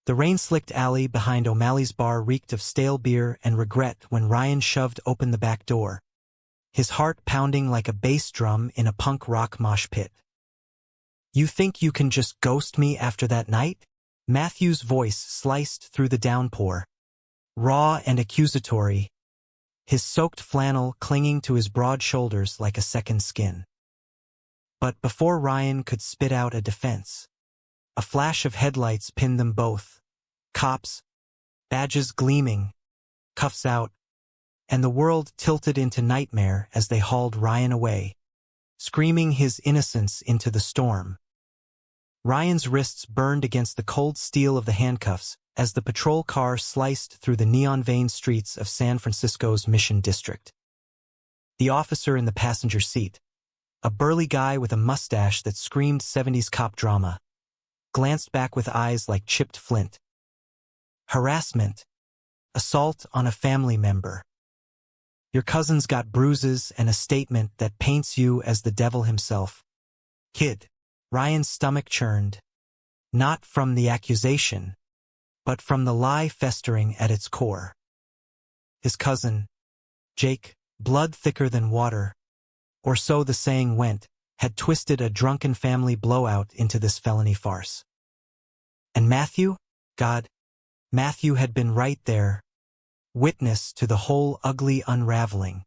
The rain-slicked alley behind O'Malley's bar reeked of stale beer and regret when Ryan shoved open the back door, his heart pounding like a bass drum in a punk rock mosh pit. "You think you can just ghost me after that night?" Matthew's voice sliced through the downpour, raw and accusatory, his soaked flannel clinging to his broad shoulders like a second skin. But before Ryan could spit out a defense, a flash of headlights pinned them both. Cops, badges gleaming, cuffs out, and the world tilted into nightmare as they hauled Ryan away, screaming his innocence into the storm. Ryan's wrists burned against the cold steel of the handcuffs as the patrol car sliced through the neon-veined streets of San Francisco's Mission District. The officer in the passenger seat, a burly guy with a mustache that screamed 70s cop drama, glanced back with eyes like chipped flint. "Harassment. Assault on a family member. Your cousin's got bruises and a statement that paints you as the devil himself." "Kid." Ryan's stomach churned, not from the accusation, but from the lie festering at its core. His cousin, Jake, blood thicker than water, or so the saying went, had twisted a drunken family blowout into this felony farce. And Matthew? God, Matthew had been right there, witness to the whole ugly unraveling.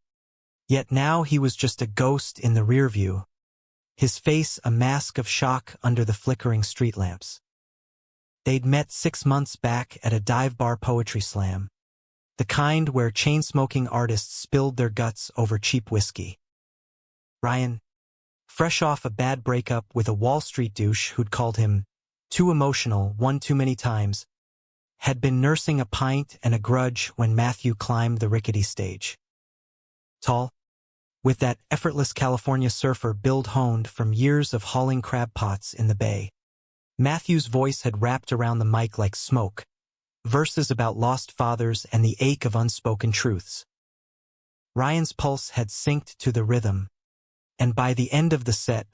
Yet now he was just a ghost in the rearview, his face a mask of shock under the flickering street lamps. They'd met 6 months back at a dive bar poetry slam, the kind where chain-smoking artists spilled their guts over cheap whiskey. Ryan, fresh off a bad breakup with a Wall Street douche who'd called him too emotional one too many times, had been nursing a pint and a grudge when Matthew climbed the rickety stage. Tall, with that effortless California surfer build honed from years of hauling crab pots in the bay, Matthew's voice had wrapped around the mic like smoke, verses about lost fathers and the ache of unspoken truths. Ryan's pulse had synced to the rhythm, and by the end of the set,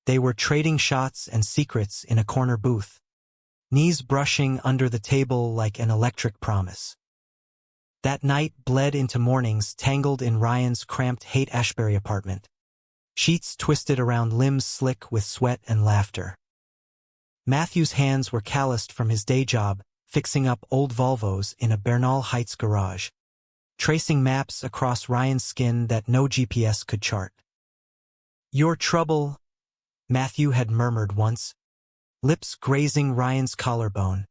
they were trading shots and secrets in a corner booth, knees brushing under the table like an electric promise. That night bled into mornings tangled in Ryan's cramped Haight-Ashbury apartment, sheets twisted around limbs slick with sweat and laughter. Matthew's hands were calloused from his day job, fixing up old Volvos in a Bernal Heights garage, tracing maps across Ryan's skin that no GPS could chart. "Your trouble," Matthew had murmured once, lips grazing Ryan's collarbone,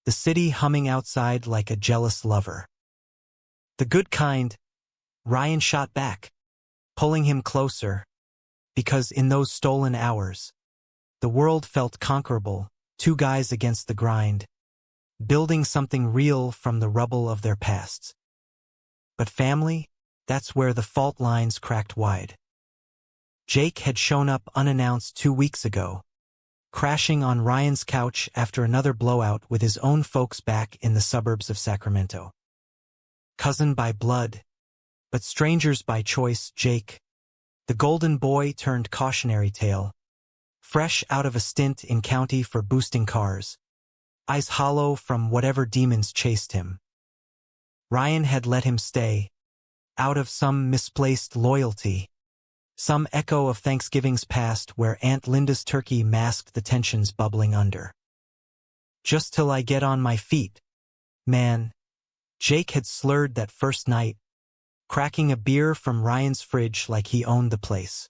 the city humming outside like a jealous lover. "The good kind," Ryan shot back, pulling him closer, because in those stolen hours, the world felt conquerable, two guys against the grind, building something real from the rubble of their pasts. But family, that's where the fault lines cracked wide. Jake had shown up unannounced 2 weeks ago, crashing on Ryan's couch after another blowout with his own folks back in the suburbs of Sacramento. Cousin by blood, but strangers by choice, Jake, the golden boy turned cautionary tale, fresh out of a stint in county for boosting cars, eyes hollow from whatever demons chased him. Ryan had let him stay, out of some misplaced loyalty, some echo of Thanksgiving's past where Aunt Linda's turkey masked the tensions bubbling under. "Just till I get on my feet, man," Jake had slurred that first night, cracking a beer from Ryan's fridge like he owned the place.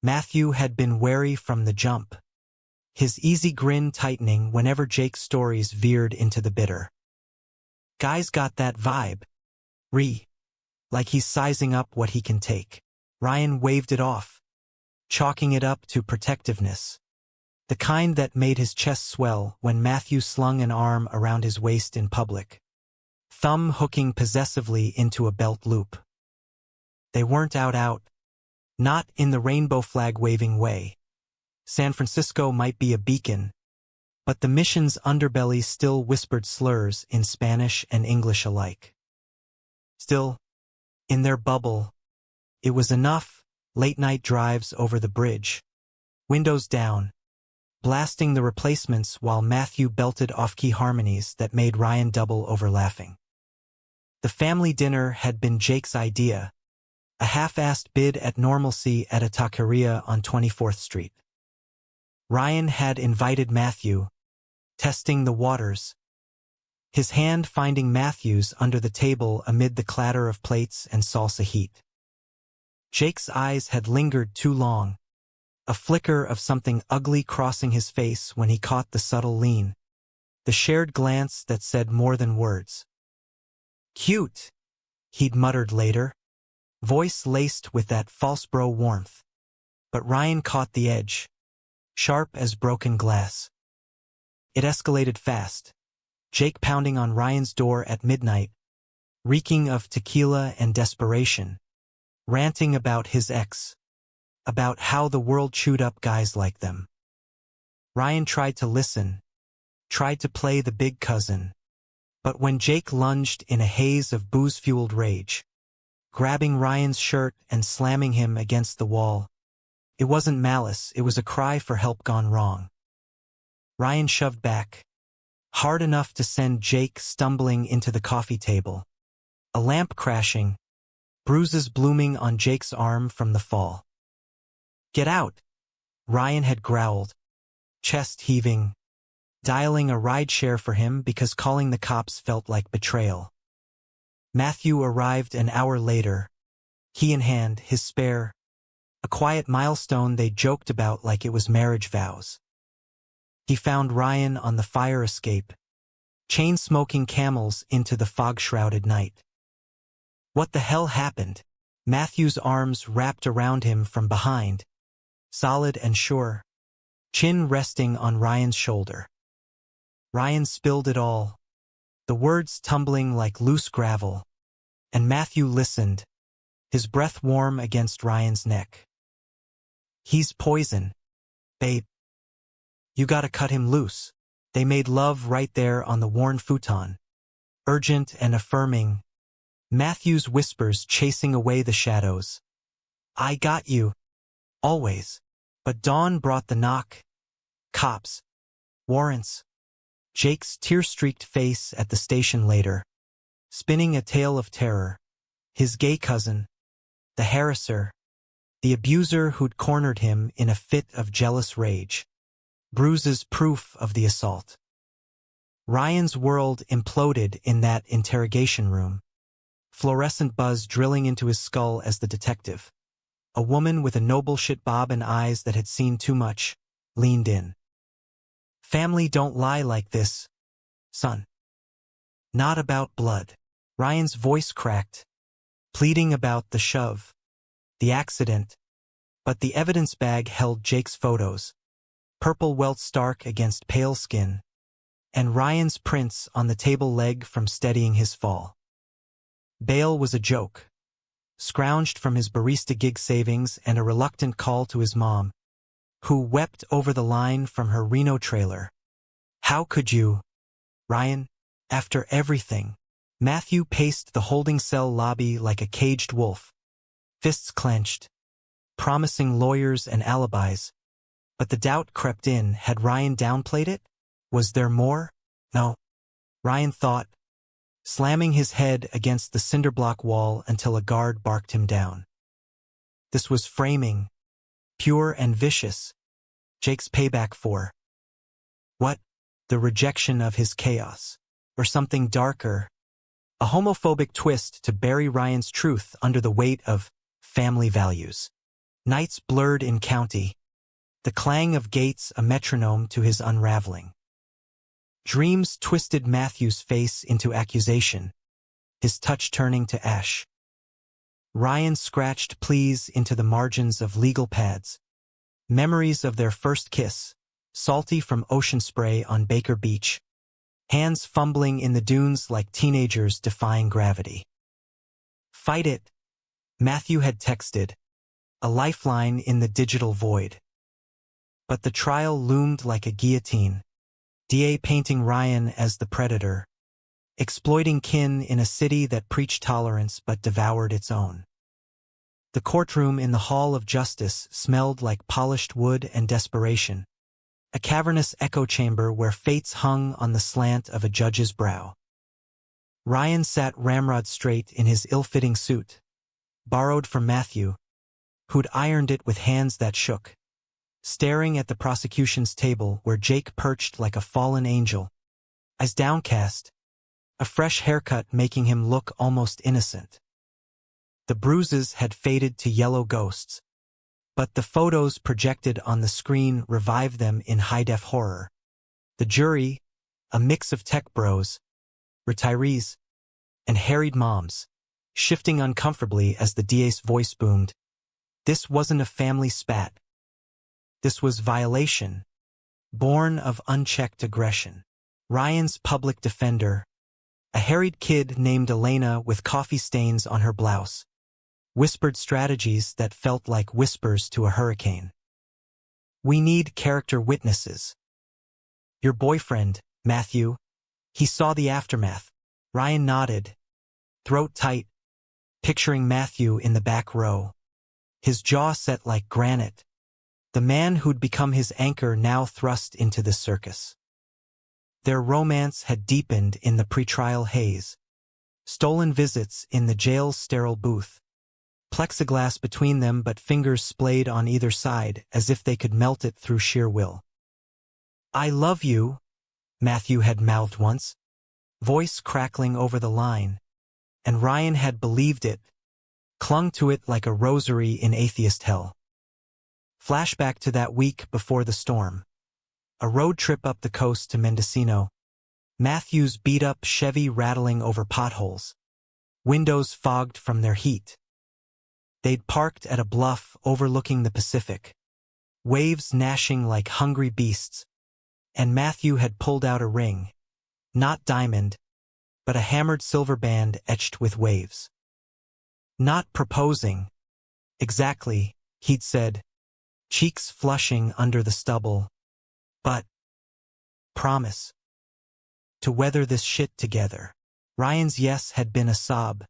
Matthew had been wary from the jump, his easy grin tightening whenever Jake's stories veered into the bitter. "Guy's got that vibe. Like he's sizing up what he can take." Ryan waved it off, chalking it up to protectiveness, the kind that made his chest swell when Matthew slung an arm around his waist in public, thumb hooking possessively into a belt loop. They weren't out, not in the rainbow flag waving way. San Francisco might be a beacon, but the mission's underbelly still whispered slurs in Spanish and English alike. Still, in their bubble, it was enough, late-night drives over the bridge, windows down, blasting the replacements while Matthew belted off-key harmonies that made Ryan double over laughing. The family dinner had been Jake's idea, a half-assed bid at normalcy at a taqueria on 24th Street. Ryan had invited Matthew, testing the waters, his hand finding Matthew's under the table amid the clatter of plates and salsa heat. Jake's eyes had lingered too long, a flicker of something ugly crossing his face when he caught the subtle lean, the shared glance that said more than words. "Cute," he'd muttered later, voice laced with that false bro warmth. But Ryan caught the edge, sharp as broken glass. It escalated fast, Jake pounding on Ryan's door at midnight, reeking of tequila and desperation, ranting about his ex, about how the world chewed up guys like them. Ryan tried to listen, tried to play the big cousin, but when Jake lunged in a haze of booze-fueled rage, grabbing Ryan's shirt and slamming him against the wall, it wasn't malice, it was a cry for help gone wrong. Ryan shoved back, hard enough to send Jake stumbling into the coffee table, a lamp crashing, bruises blooming on Jake's arm from the fall. "Get out," Ryan had growled, chest heaving, dialing a rideshare for him because calling the cops felt like betrayal. Matthew arrived an hour later, key in hand, his spare, a quiet milestone they joked about like it was marriage vows. He found Ryan on the fire escape, chain-smoking camels into the fog-shrouded night. "What the hell happened?" Matthew's arms wrapped around him from behind, solid and sure, chin resting on Ryan's shoulder. Ryan spilled it all, the words tumbling like loose gravel, and Matthew listened, his breath warm against Ryan's neck. "He's poison, babe. You gotta cut him loose." They made love right there on the worn futon, urgent and affirming, Matthew's whispers chasing away the shadows. "I got you. Always." But dawn brought the knock. Cops. Warrants. Jake's tear-streaked face at the station later, spinning a tale of terror. His gay cousin, the harasser, the abuser who'd cornered him in a fit of jealous rage. Bruises proof of the assault. Ryan's world imploded in that interrogation room, fluorescent buzz drilling into his skull as the detective, a woman with a noble shit bob and eyes that had seen too much, leaned in. "Family don't lie like this, son. Not about blood." Ryan's voice cracked, pleading about the shove, the accident, but the evidence bag held Jake's photos, purple welt stark against pale skin, and Ryan's prints on the table leg from steadying his fall. Bail was a joke, scrounged from his barista gig savings and a reluctant call to his mom, who wept over the line from her Reno trailer. "How could you, Ryan? After everything." Matthew paced the holding cell lobby like a caged wolf, fists clenched, promising lawyers and alibis. But the doubt crept in. Had Ryan downplayed it? Was there more? No, Ryan thought, slamming his head against the cinderblock wall until a guard barked him down. This was framing, pure and vicious, Jake's payback for what? The rejection of his chaos, or something darker, a homophobic twist to bury Ryan's truth under the weight of family values. Nights blurred in county, the clang of gates a metronome to his unraveling. Dreams twisted Matthew's face into accusation, his touch turning to ash. Ryan scratched pleas into the margins of legal pads, memories of their first kiss, salty from ocean spray on Baker Beach, hands fumbling in the dunes like teenagers defying gravity. "Fight it," Matthew had texted, a lifeline in the digital void. But the trial loomed like a guillotine, DA painting Ryan as the predator, exploiting kin in a city that preached tolerance but devoured its own. The courtroom in the Hall of Justice smelled like polished wood and desperation, a cavernous echo chamber where fates hung on the slant of a judge's brow. Ryan sat ramrod straight in his ill-fitting suit, borrowed from Matthew, who'd ironed it with hands that shook, staring at the prosecution's table where Jake perched like a fallen angel, eyes downcast, a fresh haircut making him look almost innocent. The bruises had faded to yellow ghosts, but the photos projected on the screen revived them in high-def horror. The jury, a mix of tech bros, retirees, and harried moms, shifting uncomfortably as the DA's voice boomed. This wasn't a family spat. This was violation, born of unchecked aggression. Ryan's public defender, a harried kid named Elena with coffee stains on her blouse, whispered strategies that felt like whispers to a hurricane. "We need character witnesses. Your boyfriend, Matthew, he saw the aftermath." Ryan nodded, throat tight, picturing Matthew in the back row, his jaw set like granite, the man who'd become his anchor now thrust into the circus. Their romance had deepened in the pretrial haze, stolen visits in the jail's sterile booth, plexiglass between them but fingers splayed on either side as if they could melt it through sheer will. "I love you," Matthew had mouthed once, voice crackling over the line, and Ryan had believed it, clung to it like a rosary in atheist hell. Flashback to that week before the storm. A road trip up the coast to Mendocino. Matthew's beat-up Chevy rattling over potholes, windows fogged from their heat. They'd parked at a bluff overlooking the Pacific, waves gnashing like hungry beasts, and Matthew had pulled out a ring, not diamond, but a hammered silver band etched with waves. "Not proposing." "Exactly," he'd said, cheeks flushing under the stubble. "But promise to weather this shit together." Ryan's yes had been a sob,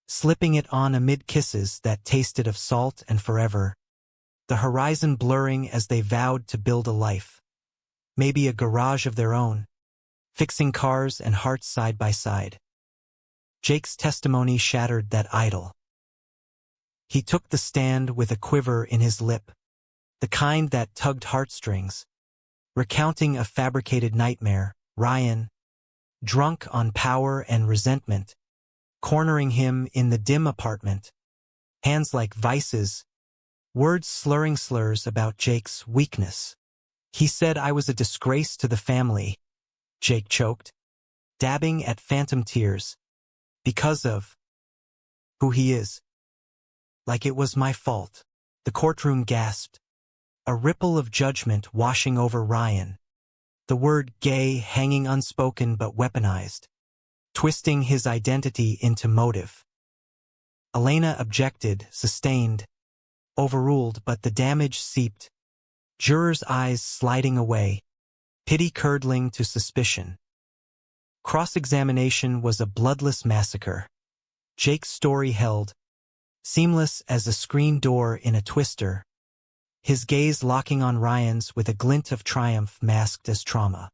slipping it on amid kisses that tasted of salt and forever, the horizon blurring as they vowed to build a life, maybe a garage of their own, fixing cars and hearts side by side. Jake's testimony shattered that idyll. He took the stand with a quiver in his lip, the kind that tugged heartstrings, recounting a fabricated nightmare. Ryan, drunk on power and resentment, cornering him in the dim apartment, hands like vices, words slurring slurs about Jake's weakness. "He said I was a disgrace to the family," Jake choked, dabbing at phantom tears, "because of who he is. Like it was my fault." The courtroom gasped, a ripple of judgment washing over Ryan, the word gay hanging unspoken but weaponized, twisting his identity into motive. Elena objected, sustained, overruled, but the damage seeped, jurors' eyes sliding away, pity curdling to suspicion. Cross-examination was a bloodless massacre. Jake's story held, seamless as a screen door in a twister, his gaze locking on Ryan's with a glint of triumph masked as trauma.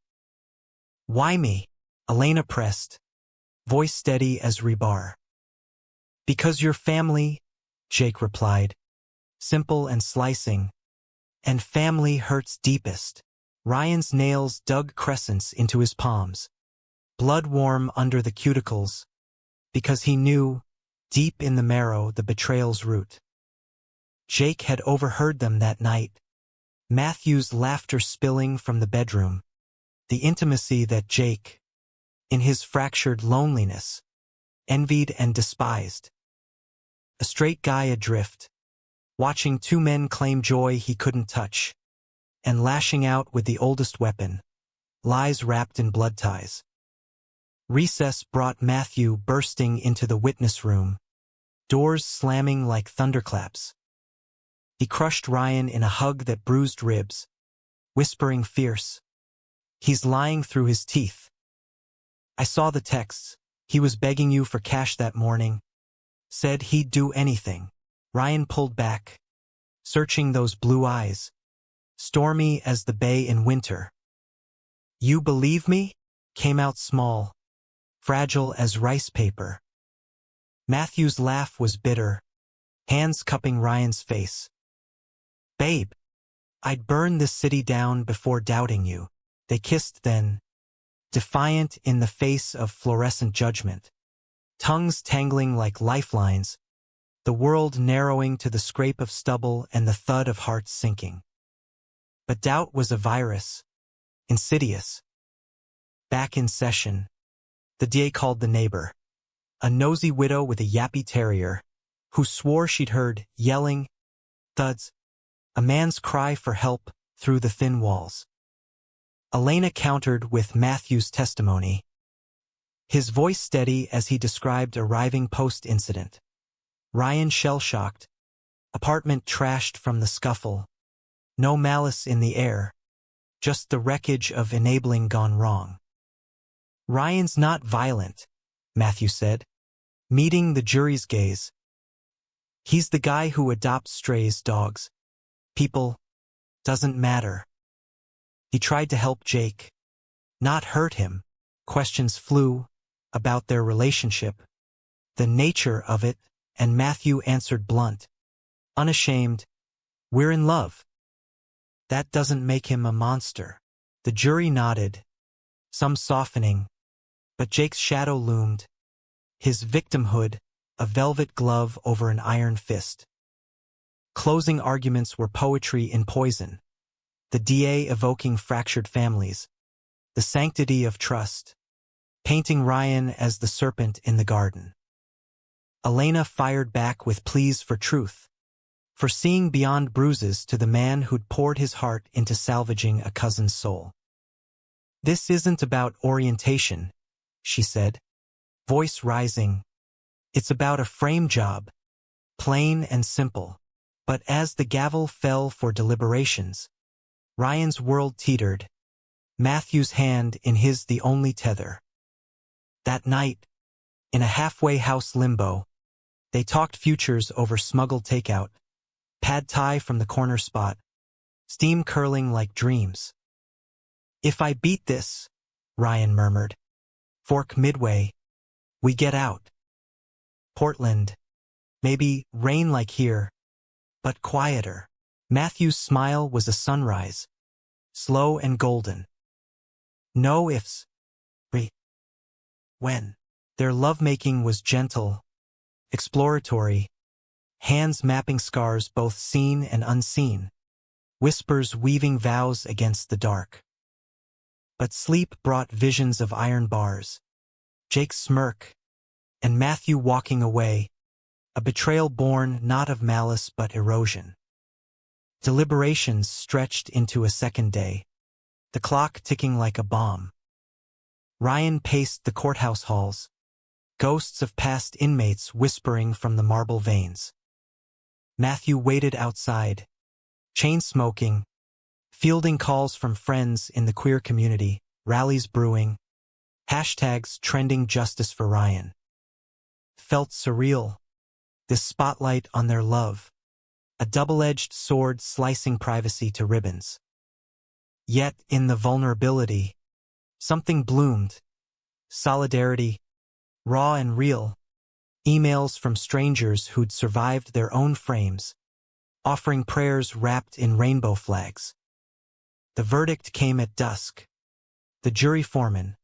"Why me?" Elena pressed, voice steady as rebar. "Because your family," Jake replied, simple and slicing, "and family hurts deepest." Ryan's nails dug crescents into his palms, blood warm under the cuticles, because he knew, deep in the marrow, the betrayal's root. Jake had overheard them that night, Matthew's laughter spilling from the bedroom, the intimacy that Jake, in his fractured loneliness, envied and despised. A straight guy adrift, watching two men claim joy he couldn't touch, and lashing out with the oldest weapon, lies wrapped in blood ties. Recess brought Matthew bursting into the witness room, doors slamming like thunderclaps. He crushed Ryan in a hug that bruised ribs, whispering fierce, "He's lying through his teeth. I saw the texts. He was begging you for cash that morning. Said he'd do anything." Ryan pulled back, searching those blue eyes, stormy as the bay in winter. "You believe me?" came out small, fragile as rice paper. Matthew's laugh was bitter, hands cupping Ryan's face. "Babe, I'd burn this city down before doubting you." They kissed then, defiant in the face of fluorescent judgment. Tongues tangling like lifelines, the world narrowing to the scrape of stubble and the thud of hearts sinking. But doubt was a virus, insidious. Back in session, the DA called the neighbor, a nosy widow with a yappy terrier, who swore she'd heard yelling, thuds, a man's cry for help through the thin walls. Elena countered with Matthew's testimony, his voice steady as he described arriving post-incident. Ryan shell-shocked, apartment trashed from the scuffle, no malice in the air, just the wreckage of enabling gone wrong. "Ryan's not violent," Matthew said, meeting the jury's gaze. "He's the guy who adopts strays, dogs. People, doesn't matter. He tried to help Jake, not hurt him." Questions flew about their relationship, the nature of it, and Matthew answered blunt, unashamed, "We're in love." "That doesn't make him a monster." The jury nodded, some softening, but Jake's shadow loomed, his victimhood a velvet glove over an iron fist. Closing arguments were poetry in poison, the DA evoking fractured families, the sanctity of trust, painting Ryan as the serpent in the garden. Elena fired back with pleas for truth, for seeing beyond bruises to the man who'd poured his heart into salvaging a cousin's soul. "This isn't about orientation," she said, voice rising. "It's about a frame job, plain and simple." But as the gavel fell for deliberations, Ryan's world teetered, Matthew's hand in his the only tether. That night, in a halfway house limbo, they talked futures over smuggled takeout, pad thai from the corner spot, steam curling like dreams. "If I beat this," Ryan murmured, "fork midway, we get out. Portland, maybe rain like here, but quieter." Matthew's smile was a sunrise, slow and golden. No ifs, when. Their lovemaking was gentle, exploratory, hands mapping scars both seen and unseen, whispers weaving vows against the dark. But sleep brought visions of iron bars, Jake's smirk, and Matthew walking away, a betrayal born not of malice but erosion. Deliberations stretched into a second day, the clock ticking like a bomb. Ryan paced the courthouse halls, ghosts of past inmates whispering from the marble veins. Matthew waited outside, chain-smoking, fielding calls from friends in the queer community, rallies brewing, hashtags trending justice for Ryan. Felt surreal, this spotlight on their love, a double-edged sword slicing privacy to ribbons. Yet in the vulnerability, something bloomed, solidarity, raw and real, emails from strangers who'd survived their own frames, offering prayers wrapped in rainbow flags. The verdict came at dusk. The jury foreman,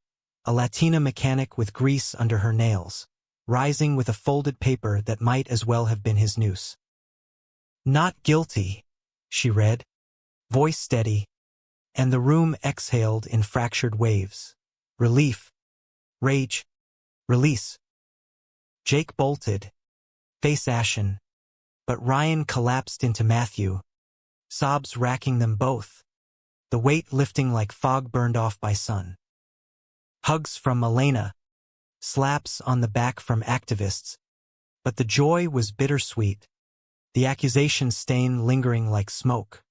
a Latina mechanic with grease under her nails, rising with a folded paper that might as well have been his noose. "Not guilty," she read, voice steady, and the room exhaled in fractured waves. Relief, rage, release. Jake bolted, face ashen, but Ryan collapsed into Matthew, sobs racking them both, the weight lifting like fog burned off by sun. Hugs from Elena, slaps on the back from activists, but the joy was bittersweet, the accusation stain lingering like smoke.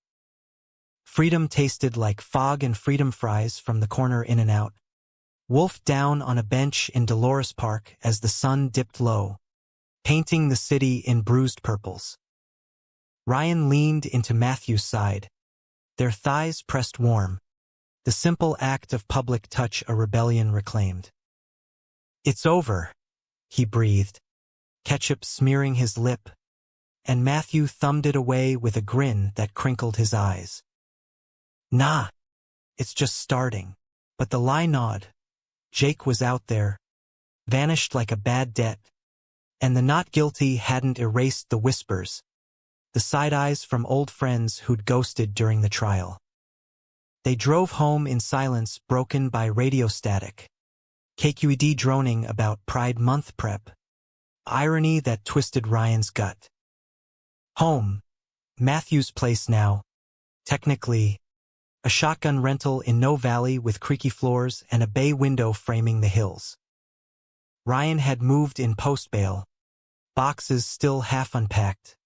Freedom tasted like fog and freedom fries from the corner In-N-Out. Wolfed down on a bench in Dolores Park as the sun dipped low, painting the city in bruised purples. Ryan leaned into Matthew's side, their thighs pressed warm, the simple act of public touch a rebellion reclaimed. "It's over," he breathed, ketchup smearing his lip, and Matthew thumbed it away with a grin that crinkled his eyes. "Nah, it's just starting." But the lie gnawed. Jake was out there, vanished like a bad debt, and the not guilty hadn't erased the whispers, the side-eyes from old friends who'd ghosted during the trial. They drove home in silence broken by radio static, QUED droning about Pride Month prep, irony that twisted Ryan's gut. Home, Matthew's place now, technically, a shotgun rental in no valley with creaky floors and a bay window framing the hills. Ryan had moved in post-bail, boxes still half unpacked,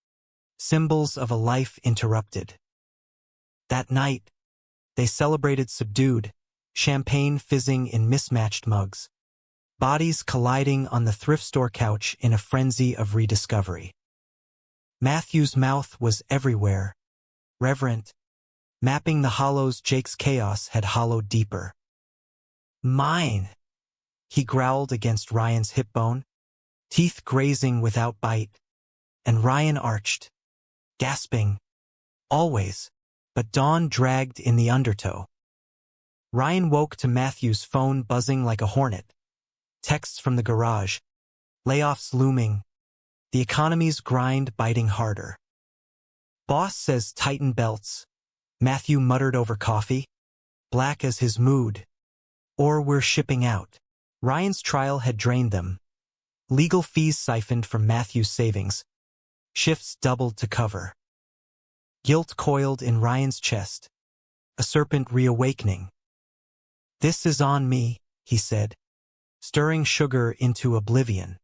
symbols of a life interrupted. That night, they celebrated subdued, champagne fizzing in mismatched mugs, bodies colliding on the thrift store couch in a frenzy of rediscovery. Matthew's mouth was everywhere, reverent, mapping the hollows Jake's chaos had hollowed deeper. "Mine," he growled against Ryan's hip bone, teeth grazing without bite, and Ryan arched, gasping, "Always," but dawn dragged in the undertow. Ryan woke to Matthew's phone buzzing like a hornet, texts from the garage, layoffs looming, the economy's grind biting harder. "Boss says tighten belts," Matthew muttered over coffee, black as his mood, "or we're shipping out." Ryan's trial had drained them, legal fees siphoned from Matthew's savings, shifts doubled to cover. Guilt coiled in Ryan's chest, a serpent reawakening. "This is on me," he said, stirring sugar into oblivion.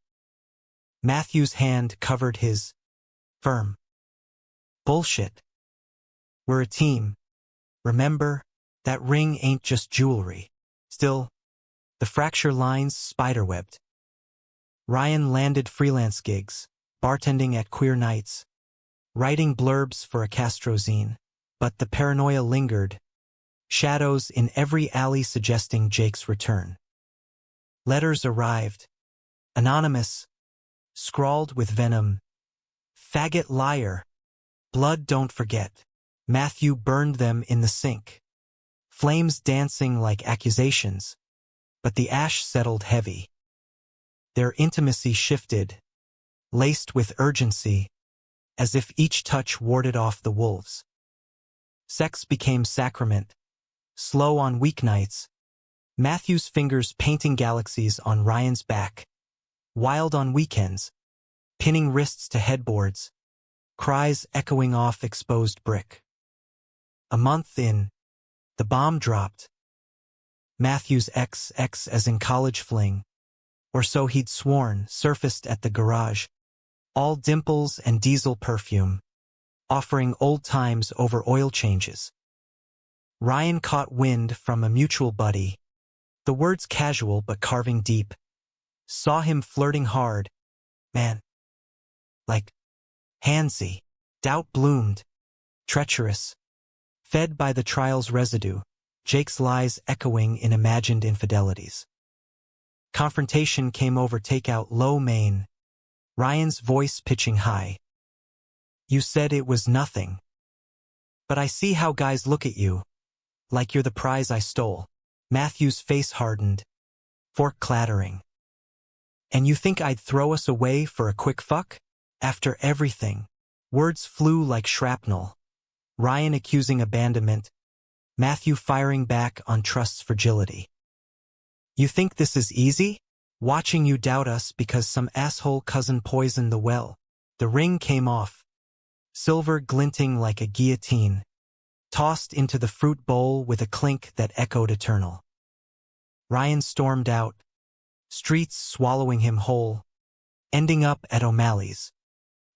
Matthew's hand covered his, firm. "Bullshit. We're a team. Remember, that ring ain't just jewelry." Still, the fracture lines spiderwebbed. Ryan landed freelance gigs, bartending at queer nights, writing blurbs for a Castrozine, but the paranoia lingered, shadows in every alley suggesting Jake's return. Letters arrived, anonymous, scrawled with venom. "Faggot liar. Blood don't forget." Matthew burned them in the sink, flames dancing like accusations, but the ash settled heavy. Their intimacy shifted, laced with urgency, as if each touch warded off the wolves. Sex became sacrament, slow on weeknights, Matthew's fingers painting galaxies on Ryan's back, wild on weekends, pinning wrists to headboards, cries echoing off exposed brick. A month in, the bomb dropped. Matthew's ex as in college fling, or so he'd sworn, surfaced at the garage, all dimples and diesel perfume, offering old times over oil changes. Ryan caught wind from a mutual buddy, the words casual but carving deep, saw him flirting hard, man, like, handsy. Doubt bloomed, treacherous, fed by the trial's residue, Jake's lies echoing in imagined infidelities. Confrontation came over takeout low main, Ryan's voice pitching high. "You said it was nothing. But I see how guys look at you, like you're the prize I stole." Matthew's face hardened, fork clattering. "And you think I'd throw us away for a quick fuck? After everything?" Words flew like shrapnel, Ryan accusing abandonment, Matthew firing back on trust's fragility. "You think this is easy? Watching you doubt us because some asshole cousin poisoned the well." The ring came off, silver glinting like a guillotine, tossed into the fruit bowl with a clink that echoed eternal. Ryan stormed out, streets swallowing him whole, ending up at O'Malley's,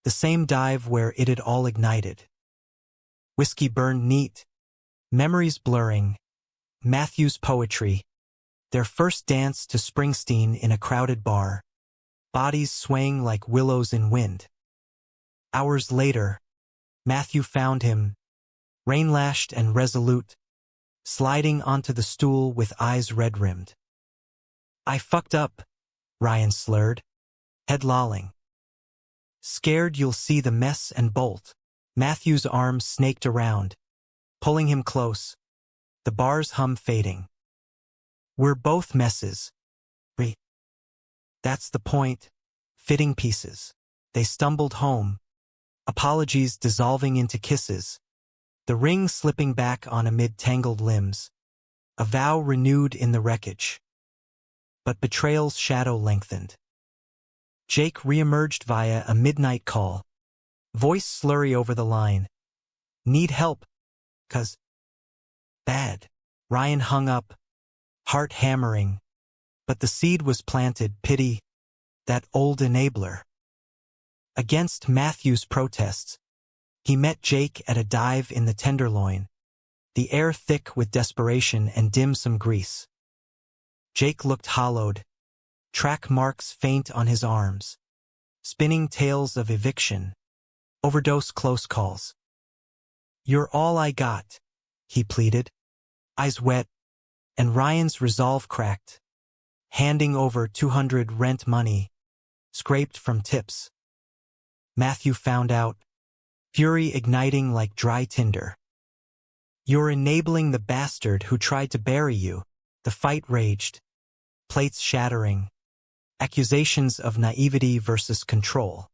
the same dive where it had all ignited. Whiskey burned neat, memories blurring, Matthew's poetry, their first dance to Springsteen in a crowded bar, bodies swaying like willows in wind. Hours later, Matthew found him, rain-lashed and resolute, sliding onto the stool with eyes red-rimmed. "I fucked up," Ryan slurred, head lolling. "Scared you'll see the mess and bolt." Matthew's arms snaked around, pulling him close, the bar's hum fading. "We're both messes. That's the point." Fitting pieces. They stumbled home, apologies dissolving into kisses, the ring slipping back on amid tangled limbs, a vow renewed in the wreckage. But betrayal's shadow lengthened. Jake reemerged via a midnight call, voice slurry over the line. "Need help? 'Cause bad." Ryan hung up, heart hammering, but the seed was planted. Pity, that old enabler. Against Matthew's protests, he met Jake at a dive in the Tenderloin, the air thick with desperation and dim-some grease. Jake looked hollowed, track marks faint on his arms, spinning tales of eviction, overdose close calls. "You're all I got," he pleaded, eyes wet, and Ryan's resolve cracked, handing over $200 rent money, scraped from tips. Matthew found out, fury igniting like dry tinder. "You're enabling the bastard who tried to bury you." The fight raged, plates shattering, accusations of naivety versus control.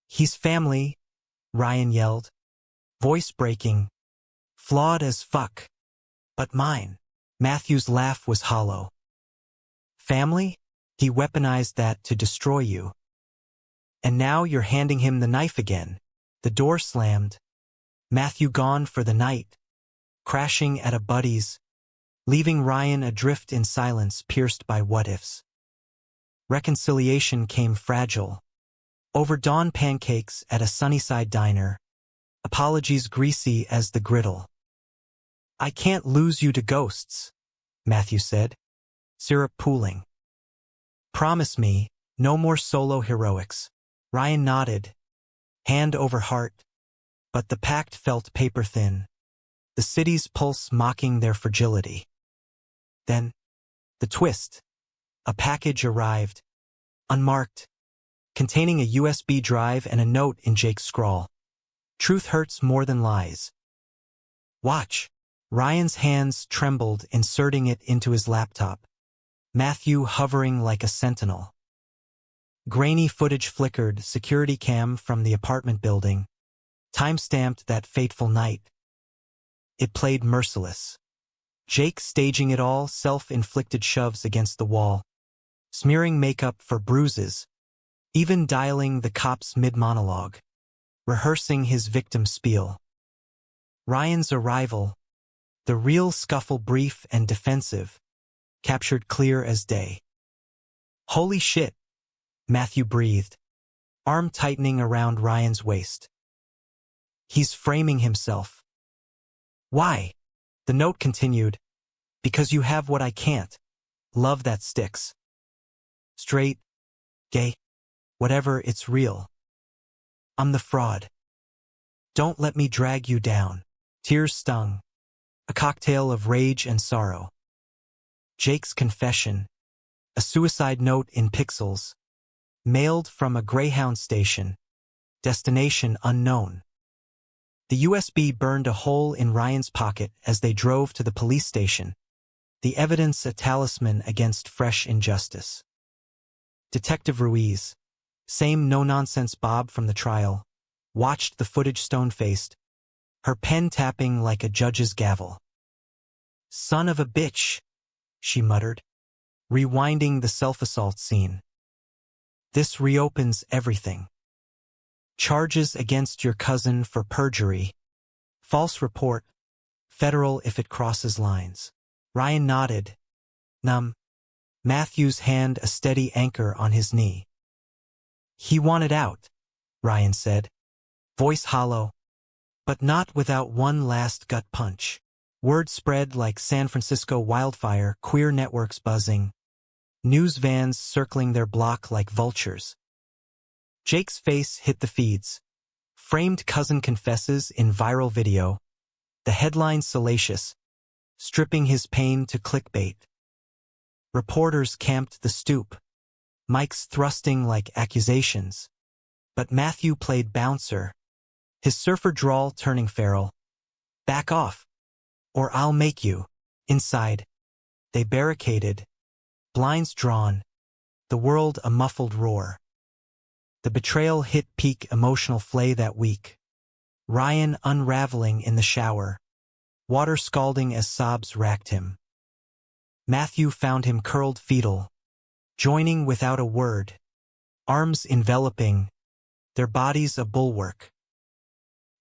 "He's family," Ryan yelled, voice breaking, "flawed as fuck. But mine." Matthew's laugh was hollow. "Family? He weaponized that to destroy you. And now you're handing him the knife again." The door slammed, Matthew gone for the night, crashing at a buddy's, leaving Ryan adrift in silence pierced by what-ifs. Reconciliation came fragile. Over dawn pancakes at a Sunnyside diner, apologies greasy as the griddle. "I can't lose you to ghosts," Matthew said, syrup pooling. "Promise me, no more solo heroics." Ryan nodded, hand over heart, but the pact felt paper-thin, the city's pulse mocking their fragility. Then, the twist. A package arrived, unmarked, containing a USB drive and a note in Jake's scrawl. "Truth hurts more than lies. Watch." Ryan's hands trembled, inserting it into his laptop, Matthew hovering like a sentinel. Grainy footage flickered, security cam from the apartment building, time-stamped that fateful night. It played merciless. Jake staging it all, self-inflicted shoves against the wall, smearing makeup for bruises, even dialing the cops mid-monologue, rehearsing his victim spiel. Ryan's arrival, the real scuffle, brief and defensive, captured clear as day. "Holy shit," Matthew breathed, arm tightening around Ryan's waist. "He's framing himself." "Why?" The note continued, "Because you have what I can't. Love that sticks. Straight, gay, whatever, it's real. I'm the fraud. Don't let me drag you down." Tears stung, a cocktail of rage and sorrow. Jake's confession, a suicide note in pixels, mailed from a Greyhound station, destination unknown. The USB burned a hole in Ryan's pocket as they drove to the police station, the evidence a talisman against fresh injustice. Detective Ruiz, same no-nonsense Bob from the trial, watched the footage stone-faced, her pen tapping like a judge's gavel. "Son of a bitch," she muttered, rewinding the self-assault scene. "This reopens everything. Charges against your cousin for perjury. False report. Federal if it crosses lines." Ryan nodded, numb, Matthew's hand a steady anchor on his knee. "He wanted out," Ryan said, voice hollow, but not without one last gut punch. Word spread like San Francisco wildfire, queer networks buzzing, news vans circling their block like vultures. Jake's face hit the feeds. Framed cousin confesses in viral video, The headline salacious, stripping his pain to clickbait. Reporters camped the stoop, mics thrusting like accusations. But Matthew played bouncer, his surfer drawl turning feral. Back off, or I'll make you. Inside, they barricaded, blinds drawn, the world a muffled roar. The betrayal hit peak emotional flay that week. Ryan unraveling in the shower, water scalding as sobs racked him. Matthew found him curled fetal, joining without a word, arms enveloping, their bodies a bulwark.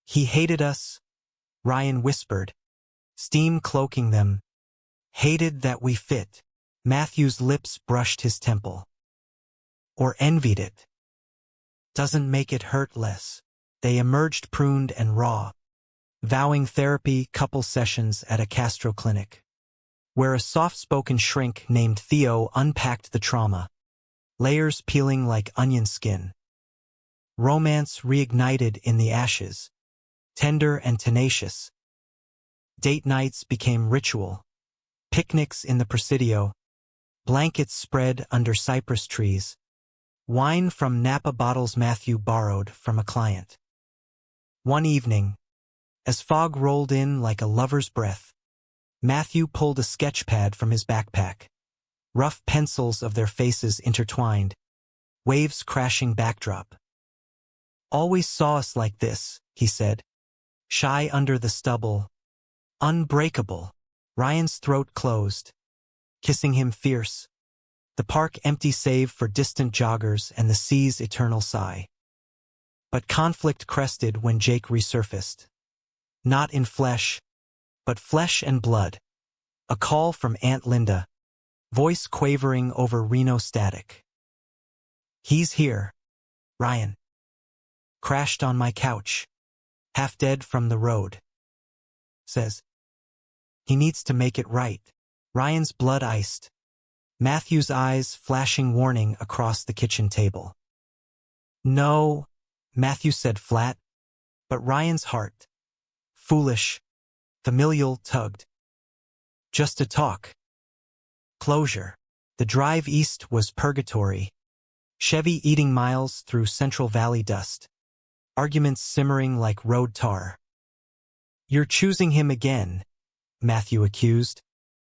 He hated us, Ryan whispered, steam cloaking them. Hated that we fit. Matthew's lips brushed his temple. Or envied it. Doesn't make it hurt less. They emerged pruned and raw, vowing therapy couple sessions at a Castro clinic, where a soft-spoken shrink named Theo unpacked the trauma, layers peeling like onion skin. Romance reignited in the ashes, tender and tenacious. Date nights became ritual, picnics in the Presidio, blankets spread under cypress trees, wine from Napa bottles Matthew borrowed from a client. One evening, as fog rolled in like a lover's breath, Matthew pulled a sketch pad from his backpack, rough pencils of their faces intertwined, waves crashing backdrop. Always saw us like this, he said, shy under the stubble, unbreakable. Ryan's throat closed, kissing him fierce, the park empty save for distant joggers and the sea's eternal sigh. But conflict crested when Jake resurfaced. Not in flesh, but flesh and blood. A call from Aunt Linda, voice quavering over Reno static. He's here, Ryan. Crashed on my couch, half dead from the road. Says, he needs to make it right. Ryan's blood iced, Matthew's eyes flashing warning across the kitchen table. No, Matthew said flat, but Ryan's heart, foolish, familial, tugged. Just a talk. Closure. The drive east was purgatory. Chevy eating miles through Central Valley dust. Arguments simmering like road tar. You're choosing him again, Matthew accused,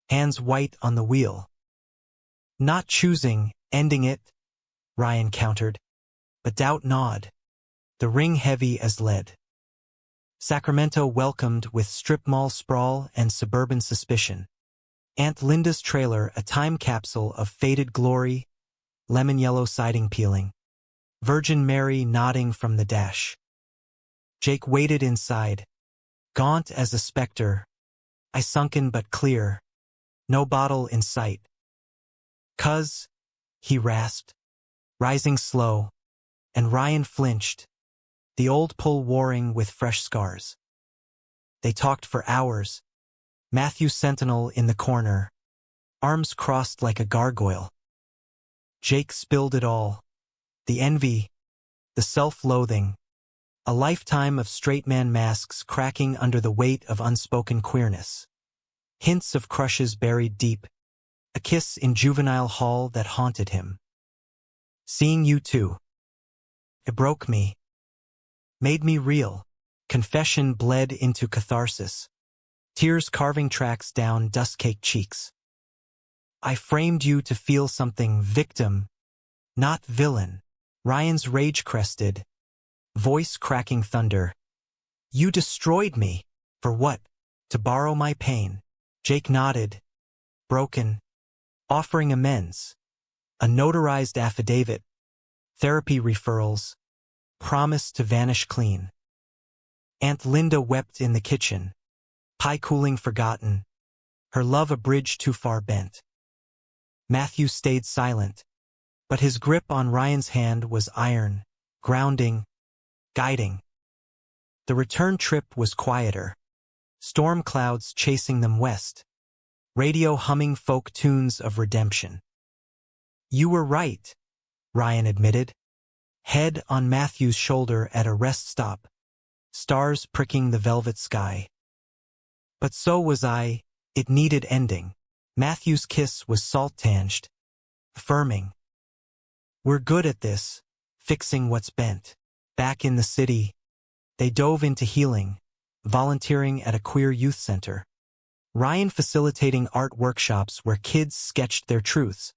hands white on the wheel. Not choosing, ending it, Ryan countered, but doubt gnawed, the ring heavy as lead. Sacramento welcomed with strip mall sprawl and suburban suspicion. Aunt Linda's trailer a time capsule of faded glory, lemon yellow siding peeling. Virgin Mary nodding from the dash. Jake waited inside, gaunt as a specter, eye sunken but clear, no bottle in sight. "'Cause," he rasped, rising slow, and Ryan flinched, the old pull warring with fresh scars. They talked for hours, Matthew sentinel in the corner, arms crossed like a gargoyle. Jake spilled it all, the envy, the self-loathing, a lifetime of straight man masks cracking under the weight of unspoken queerness. Hints of crushes buried deep, a kiss in juvenile hall that haunted him. Seeing you too. It broke me. Made me real. Confession bled into catharsis. Tears carving tracks down dust-caked cheeks. I framed you to feel something victim, not villain. Ryan's rage crested, voice cracking thunder. You destroyed me. For what? To borrow my pain. Jake nodded, broken, offering amends. A notarized affidavit, therapy referrals, promise to vanish clean. Aunt Linda wept in the kitchen, pie cooling forgotten, her love a bridge too far bent. Matthew stayed silent, but his grip on Ryan's hand was iron, grounding, guiding. The return trip was quieter, storm clouds chasing them west, radio humming folk tunes of redemption. You were right, Ryan admitted, head on Matthew's shoulder at a rest stop, stars pricking the velvet sky. But so was I. It needed ending. Matthew's kiss was salt-tinged, affirming. We're good at this, fixing what's bent. Back in the city, they dove into healing, volunteering at a queer youth center. Ryan facilitating art workshops where kids sketched their truths.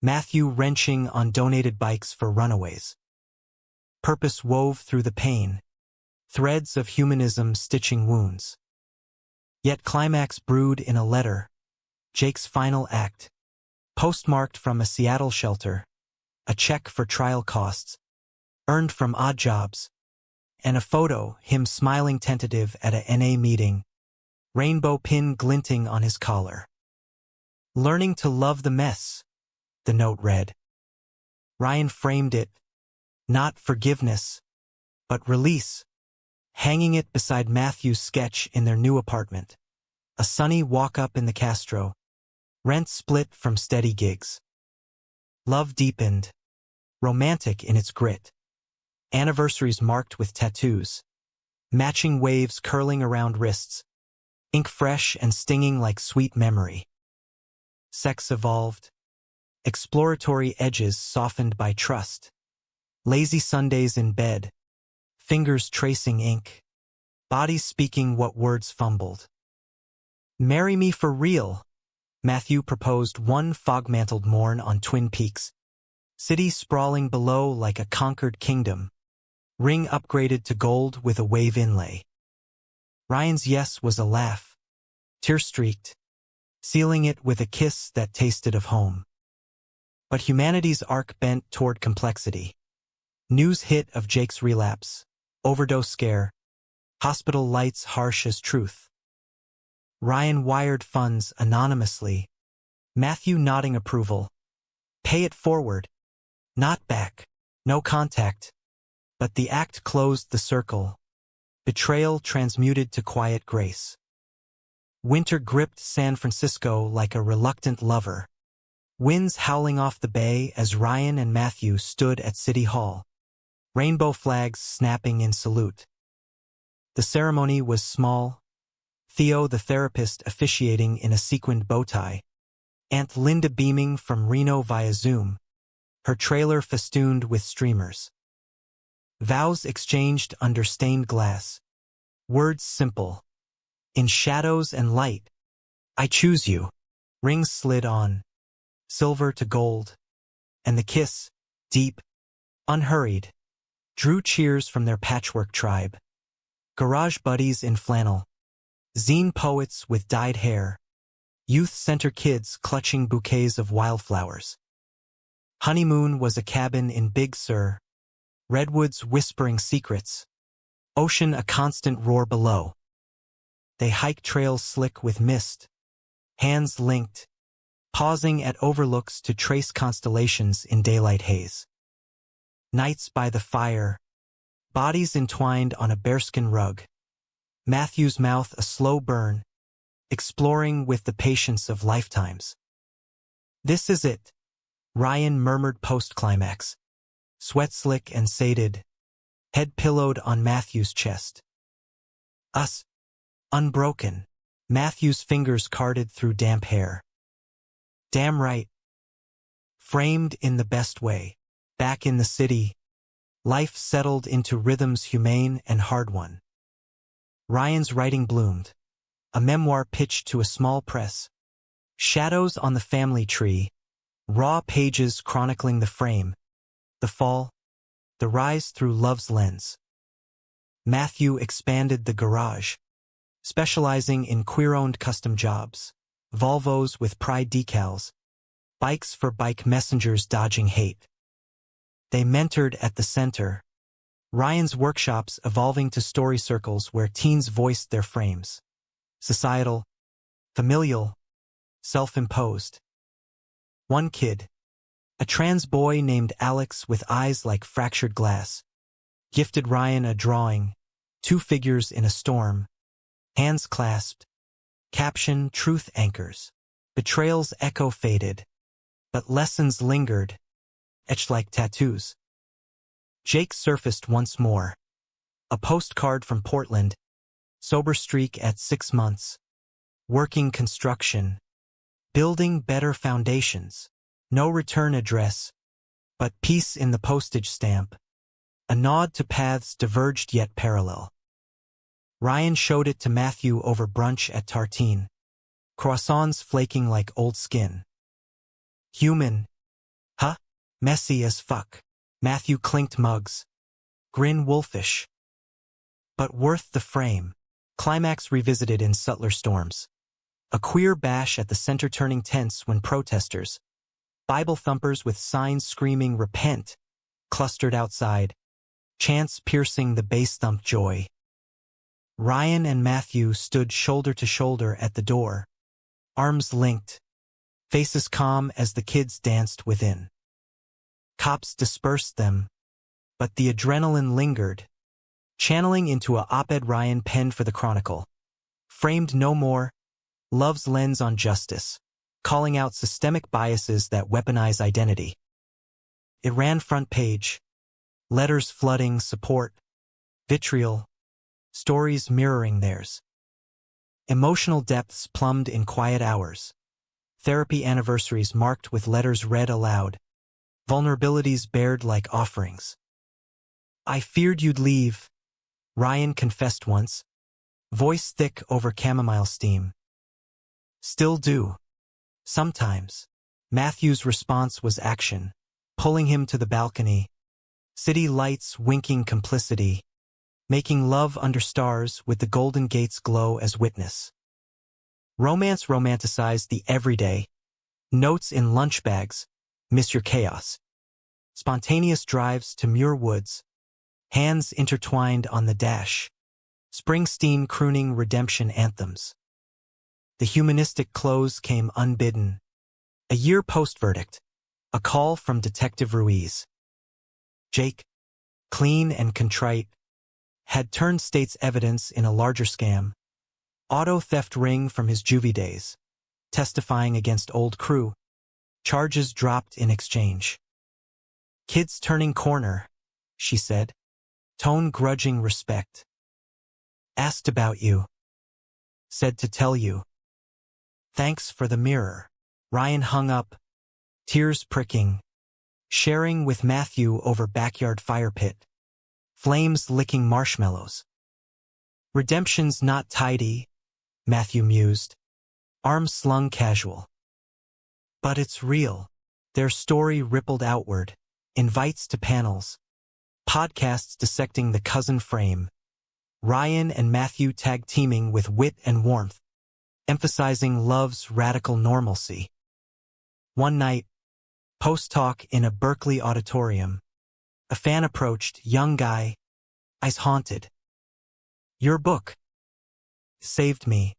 Matthew wrenching on donated bikes for runaways. Purpose wove through the pain, threads of humanism stitching wounds. Yet climax brewed in a letter, Jake's final act, postmarked from a Seattle shelter, a check for trial costs, earned from odd jobs, and a photo, him smiling tentative at a NA meeting, rainbow pin glinting on his collar. Learning to love the mess, the note read. Ryan framed it, not forgiveness, but release, hanging it beside Matthew's sketch in their new apartment. A sunny walk-up in the Castro, rent split from steady gigs. Love deepened, romantic in its grit. Anniversaries marked with tattoos, matching waves curling around wrists, ink fresh and stinging like sweet memory. Sex evolved, exploratory edges softened by trust. Lazy Sundays in bed, fingers tracing ink, bodies speaking what words fumbled. Marry me for real, Matthew proposed one fog-mantled morn on Twin Peaks. City sprawling below like a conquered kingdom. Ring upgraded to gold with a wave inlay. Ryan's yes was a laugh, tear-streaked, sealing it with a kiss that tasted of home. But humanity's arc bent toward complexity. News hit of Jake's relapse, overdose scare, hospital lights harsh as truth. Ryan wired funds anonymously, Matthew nodding approval. Pay it forward, not back, no contact. But the act closed the circle. Betrayal transmuted to quiet grace. Winter gripped San Francisco like a reluctant lover. Winds howling off the bay as Ryan and Matthew stood at City Hall. Rainbow flags snapping in salute. The ceremony was small. Theo the therapist officiating in a sequined bow tie. Aunt Linda beaming from Reno via Zoom. Her trailer festooned with streamers. Vows exchanged under stained glass. Words simple. In shadows and light. I choose you. Rings slid on. Silver to gold. And the kiss, deep, unhurried, drew cheers from their patchwork tribe. Garage buddies in flannel. Zine poets with dyed hair. Youth center kids clutching bouquets of wildflowers. Honeymoon was a cabin in Big Sur. Redwoods whispering secrets. Ocean a constant roar below. They hiked trails slick with mist. Hands linked. Pausing at overlooks to trace constellations in daylight haze. Nights by the fire. Bodies entwined on a bearskin rug. Matthew's mouth a slow burn. Exploring with the patience of lifetimes. This is it, Ryan murmured post-climax. Sweat slick and sated. Head pillowed on Matthew's chest. Us. Unbroken. Matthew's fingers carded through damp hair. Damn right. Framed in the best way. Back in the city. Life settled into rhythms humane and hard-won. Ryan's writing bloomed. A memoir pitched to a small press. Shadows on the family tree. Raw pages chronicling the frame. The fall. The rise through love's lens. Matthew expanded the garage. Specializing in queer-owned custom jobs. Volvos with pride decals. Bikes for bike messengers dodging hate. They mentored at the center. Ryan's workshops evolving to story circles where teens voiced their frames. Societal, familial, self-imposed. One kid, a trans boy named Alex with eyes like fractured glass, gifted Ryan a drawing, two figures in a storm, hands clasped, caption truth anchors. Betrayals echo faded, but lessons lingered, etched like tattoos. Jake surfaced once more. A postcard from Portland, sober streak at 6 months. working construction, building better foundations. No return address, but peace in the postage stamp. A nod to paths diverged yet parallel. Ryan showed it to Matthew over brunch at Tartine. Croissants flaking like old skin. Human. Huh? Messy as fuck. Matthew clinked mugs. Grin wolfish. But worth the frame. Climax revisited in subtler storms. A queer bash at the center turning tense when protesters, Bible thumpers with signs screaming "Repent," clustered outside, chants piercing the bass-thump joy. Ryan and Matthew stood shoulder to shoulder at the door, arms linked, faces calm as the kids danced within. Cops dispersed them, but the adrenaline lingered, channeling into a op-ed Ryan penned for the Chronicle. Framed no more, love's lens on justice, calling out systemic biases that weaponize identity. It ran front page, letters flooding support, vitriol, stories mirroring theirs. Emotional depths plumbed in quiet hours. Therapy anniversaries marked with letters read aloud. Vulnerabilities bared like offerings. "I feared you'd leave," Ryan confessed once, voice thick over chamomile steam. "Still do. Sometimes." Matthew's response was action, pulling him to the balcony. City lights winking complicity, making love under stars with the Golden Gate's glow as witness. Romance romanticized the everyday. Notes in lunch bags, "Miss your chaos." Spontaneous drives to Muir Woods, hands intertwined on the dash. Springsteen crooning redemption anthems. The humanistic close came unbidden. A year post-verdict, a call from Detective Ruiz. Jake, clean and contrite, had turned state's evidence in a larger scam. Auto theft ring from his juvie days, testifying against old crew. Charges dropped in exchange. "Kids turning corner," she said, tone grudging respect. "Asked about you. Said to tell you. Thanks for the mirror." Ryan hung up, tears pricking, sharing with Matthew over backyard fire pit. Flames licking marshmallows. "Redemption's not tidy," Matthew mused, arms slung casual. "But it's real." Their story rippled outward, invites to panels, podcasts dissecting the cousin frame. Ryan and Matthew tag-teaming with wit and warmth, emphasizing love's radical normalcy. One night, post-talk in a Berkeley auditorium, a fan approached, young guy, eyes haunted. "Your book saved me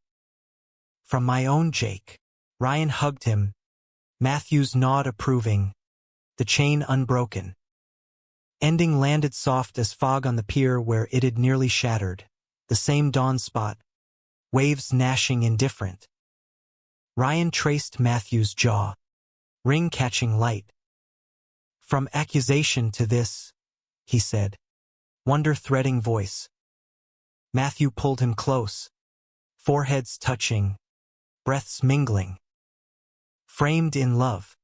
from my own Jake." Ryan hugged him, Matthew's nod approving, the chain unbroken. Ending landed soft as fog on the pier where it had nearly shattered, the same dawn spot, waves gnashing indifferent. Ryan traced Matthew's jaw, ring catching light. "From accusation to this," he said, wonder threading voice. Matthew pulled him close, foreheads touching, breaths mingling. Framed in love.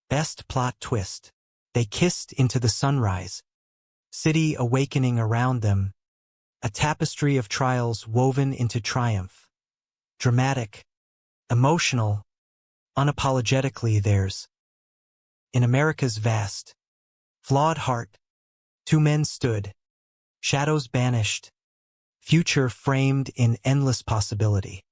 Best plot twist. They kissed into the sunrise, city awakening around them, a tapestry of trials woven into triumph. Dramatic, emotional, unapologetically theirs. In America's vast, flawed heart, two men stood, shadows banished, future framed in endless possibility.